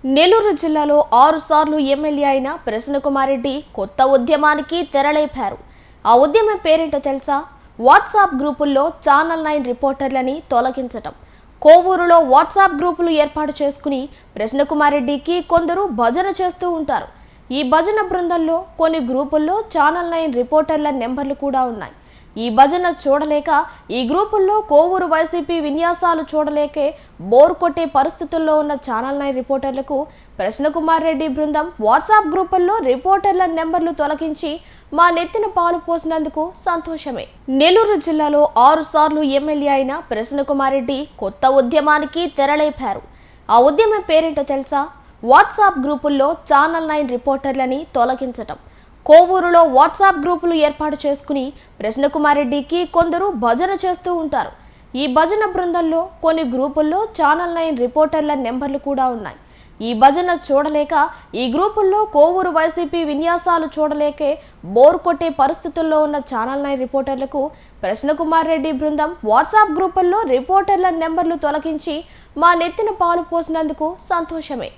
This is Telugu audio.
నెల్లూరు జిల్లాలో 6 సార్లు ఎమ్మెల్యే అయిన ప్రసన్నకుమార్ రెడ్డి కొత్త ఉద్యమానికి తెరలేపారు. ఆ ఉద్యమం పేరేంటో తెలుసా? వాట్సాప్ గ్రూపుల్లో ఛానల్ 9 రిపోర్టర్లని తొలగించటం. కోవూరులో వాట్సాప్ గ్రూపులు ఏర్పాటు చేసుకుని ప్రసన్నకుమార్ రెడ్డికి కొందరు భజన చేస్తూ ఉంటారు. ఈ భజన బృందంలో కొన్ని గ్రూపుల్లో ఛానల్ 9 రిపోర్టర్ల నెంబర్లు కూడా ఉన్నాయి. ఈ భజన చూడలేక ఈ గ్రూపుల్లో కోవూరు వైసీపీ విన్యాసాలు చూడలేకే బోర్ కొట్టే పరిస్థితుల్లో ఉన్న ఛానల్ 9 రిపోర్టర్లకు ప్రసన్నకుమార్ రెడ్డి బృందం వాట్సాప్ గ్రూపుల్లో రిపోర్టర్ల నెంబర్లు తొలగించి మా నెత్తిన పాలు పోసినందుకు సంతోషమే. నెల్లూరు జిల్లాలో 6 సార్లు ఎమ్మెల్యే అయిన ప్రసన్నకుమార్ రెడ్డి కొత్త ఉద్యమానికి తెరలేపారు. ఆ ఉద్యమం పేరేంటో తెలుసా? వాట్సాప్ గ్రూపుల్లో ఛానల్ 9 రిపోర్టర్లని తొలగించటం. కోవూరులో వాట్సాప్ గ్రూపులు ఏర్పాటు చేసుకుని ప్రసన్నకుమార్ రెడ్డికి కొందరు భజన చేస్తూ ఉంటారు. ఈ భజన బృందంలో కొన్ని గ్రూపుల్లో ఛానల్ 9 రిపోర్టర్ల నెంబర్లు కూడా ఉన్నాయి. ఈ భజన చూడలేక ఈ గ్రూపుల్లో కోవూరు వైసీపీ విన్యాసాలు చూడలేకే బోర్ కొట్టే పరిస్థితుల్లో ఉన్న ఛానల్ 9 రిపోర్టర్లకు ప్రసన్నకుమార్ రెడ్డి బృందం వాట్సాప్ గ్రూపుల్లో రిపోర్టర్ల నెంబర్లు తొలగించి మా నెత్తిన పాలు పోసినందుకు సంతోషమే.